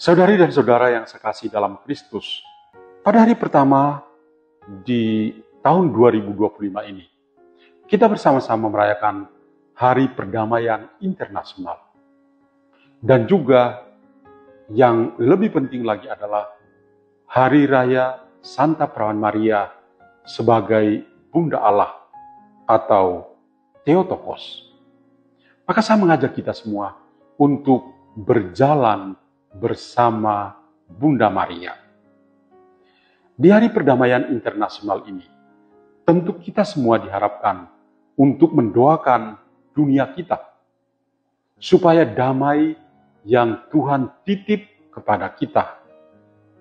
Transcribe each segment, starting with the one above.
Saudari dan saudara yang sekasih dalam Kristus, pada hari pertama di tahun 2025 ini, kita bersama-sama merayakan Hari Perdamaian Internasional. Dan juga yang lebih penting lagi adalah Hari Raya Santa Perawan Maria sebagai Bunda Allah atau Theotokos. Maka saya mengajak kita semua untuk berjalan bersama Bunda Maria. Di Hari Perdamaian Internasional ini, tentu kita semua diharapkan untuk mendoakan dunia kita, supaya damai yang Tuhan titip kepada kita,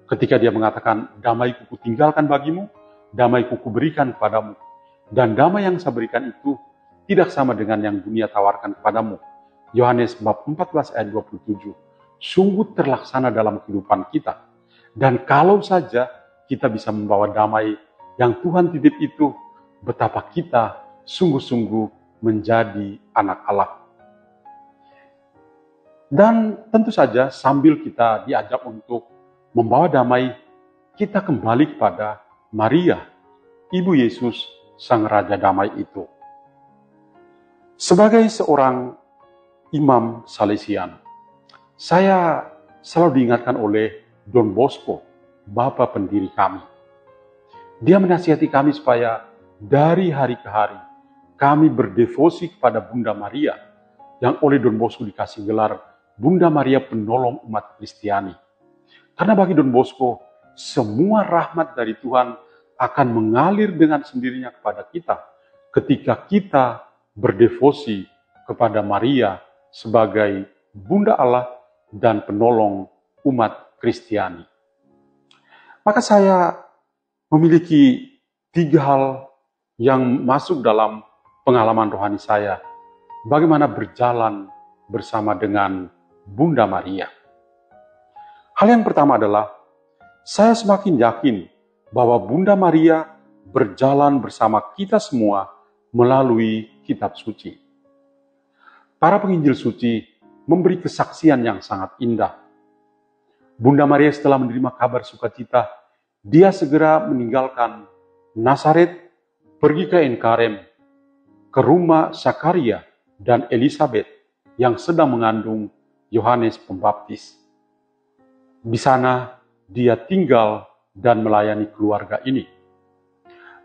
ketika Dia mengatakan, damai-Ku tinggalkan bagimu, damai-Ku berikan kepadamu, dan damai yang saya berikan itu tidak sama dengan yang dunia tawarkan kepadamu. Yohanes bab 14 ayat 27. Sungguh terlaksana dalam kehidupan kita. Dan kalau saja kita bisa membawa damai yang Tuhan titip itu, betapa kita sungguh-sungguh menjadi anak Allah. Dan tentu saja sambil kita diajak untuk membawa damai, kita kembali kepada Maria, Ibu Yesus, Sang Raja Damai itu. Sebagai seorang imam Salesian, saya selalu diingatkan oleh Don Bosco, Bapa pendiri kami. Dia menasihati kami supaya dari hari ke hari kami berdevosi kepada Bunda Maria, yang oleh Don Bosco dikasih gelar Bunda Maria Penolong Umat Kristiani. Karena bagi Don Bosco, semua rahmat dari Tuhan akan mengalir dengan sendirinya kepada kita ketika kita berdevosi kepada Maria sebagai Bunda Allah dan penolong umat Kristiani. Maka saya memiliki 3 hal yang masuk dalam pengalaman rohani saya, bagaimana berjalan bersama dengan Bunda Maria. Hal yang pertama adalah, saya semakin yakin bahwa Bunda Maria berjalan bersama kita semua melalui kitab suci. Para penginjil suci memberi kesaksian yang sangat indah. Bunda Maria setelah menerima kabar sukacita, dia segera meninggalkan Nazaret, pergi ke Enkarem, ke rumah Zakaria dan Elisabet yang sedang mengandung Yohanes Pembaptis. Di sana dia tinggal dan melayani keluarga ini.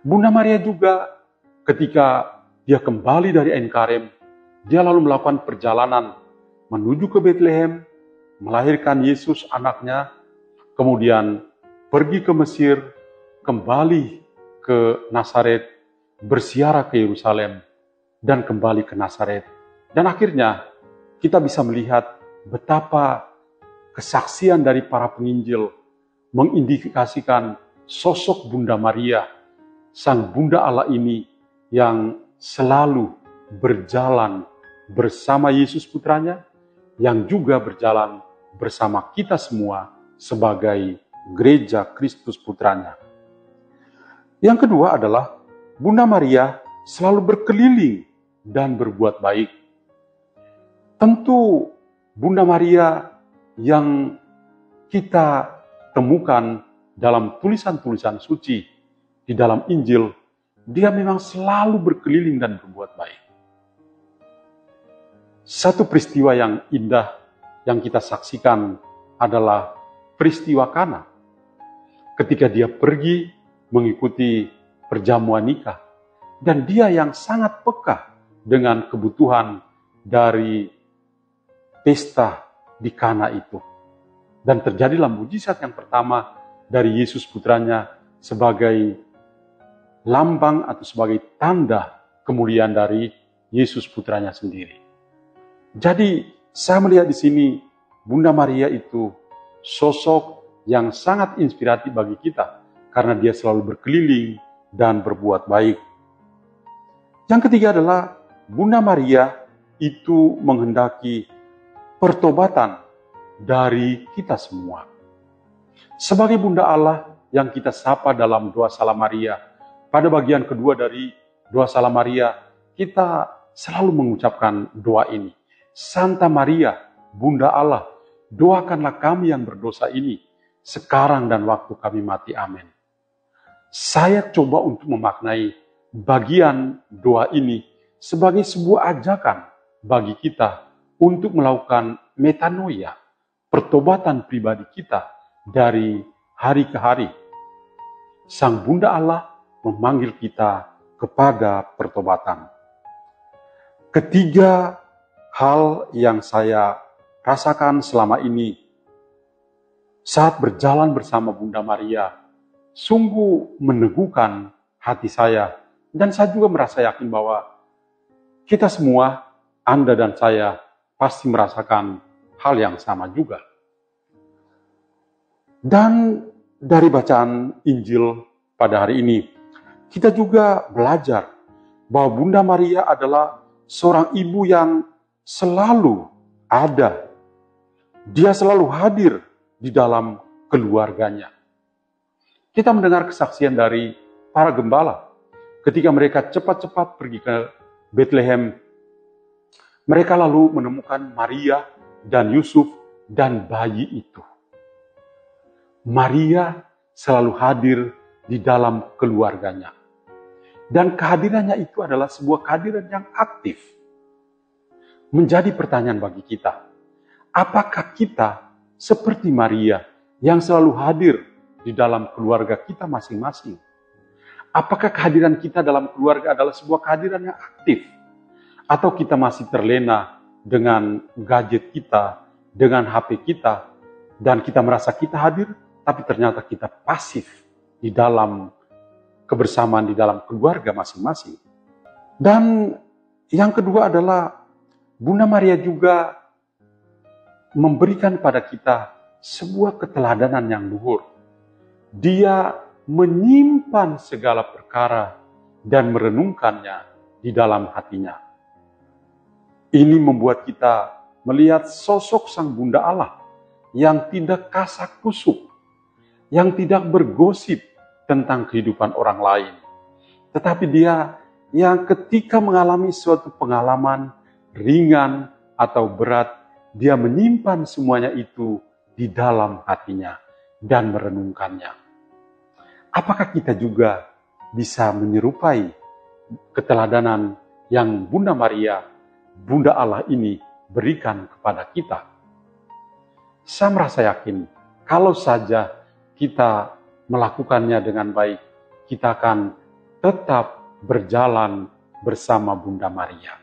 Bunda Maria juga ketika dia kembali dari Enkarem, dia lalu melakukan perjalanan menuju ke Bethlehem, melahirkan Yesus anaknya, kemudian pergi ke Mesir, kembali ke Nazaret, berziarah ke Yerusalem, dan kembali ke Nazaret. Dan akhirnya kita bisa melihat betapa kesaksian dari para penginjil mengindikasikan sosok Bunda Maria, Sang Bunda Allah ini yang selalu berjalan bersama Yesus Putranya, yang juga berjalan bersama kita semua sebagai Gereja Kristus Putranya. Yang kedua adalah Bunda Maria selalu berkeliling dan berbuat baik. Tentu Bunda Maria yang kita temukan dalam tulisan-tulisan suci di dalam Injil, dia memang selalu berkeliling dan berbuat baik. Satu peristiwa yang indah yang kita saksikan adalah peristiwa Kana. Ketika dia pergi mengikuti perjamuan nikah, dan dia yang sangat peka dengan kebutuhan dari pesta di Kana itu. Dan terjadilah mujizat yang pertama dari Yesus Putranya sebagai lambang atau sebagai tanda kemuliaan dari Yesus Putranya sendiri. Jadi saya melihat di sini Bunda Maria itu sosok yang sangat inspiratif bagi kita karena dia selalu berkeliling dan berbuat baik. Yang ketiga adalah Bunda Maria itu menghendaki pertobatan dari kita semua. Sebagai Bunda Allah yang kita sapa dalam doa Salam Maria, pada bagian kedua dari doa Salam Maria, kita selalu mengucapkan doa ini. Santa Maria, Bunda Allah, doakanlah kami yang berdosa ini, sekarang dan waktu kami mati. Amin. Saya coba untuk memaknai bagian doa ini sebagai sebuah ajakan bagi kita untuk melakukan metanoia, pertobatan pribadi kita dari hari ke hari. Sang Bunda Allah memanggil kita kepada pertobatan. Ketiga hal yang saya rasakan selama ini saat berjalan bersama Bunda Maria sungguh meneguhkan hati saya, dan saya juga merasa yakin bahwa kita semua, Anda dan saya, pasti merasakan hal yang sama juga. Dan dari bacaan Injil pada hari ini, kita juga belajar bahwa Bunda Maria adalah seorang ibu yang selalu ada. Dia selalu hadir di dalam keluarganya. Kita mendengar kesaksian dari para gembala ketika mereka cepat-cepat pergi ke Bethlehem. Mereka lalu menemukan Maria dan Yusuf dan bayi itu. Maria selalu hadir di dalam keluarganya. Dan kehadirannya itu adalah sebuah kehadiran yang aktif. Menjadi pertanyaan bagi kita, apakah kita seperti Maria yang selalu hadir di dalam keluarga kita masing-masing? Apakah kehadiran kita dalam keluarga adalah sebuah kehadiran yang aktif? Atau kita masih terlena dengan gadget kita, dengan HP kita, dan kita merasa kita hadir, tapi ternyata kita pasif di dalam kebersamaan di dalam keluarga masing-masing. Dan yang kedua adalah Bunda Maria juga memberikan pada kita sebuah keteladanan yang luhur. Dia menyimpan segala perkara dan merenungkannya di dalam hatinya. Ini membuat kita melihat sosok Sang Bunda Allah yang tidak kasak kusuk, yang tidak bergosip tentang kehidupan orang lain. Tetapi dia yang ketika mengalami suatu pengalaman ringan atau berat, dia menyimpan semuanya itu di dalam hatinya dan merenungkannya. Apakah kita juga bisa menyerupai keteladanan yang Bunda Maria, Bunda Allah ini berikan kepada kita? Saya merasa yakin, kalau saja kita melakukannya dengan baik, kita akan tetap berjalan bersama Bunda Maria.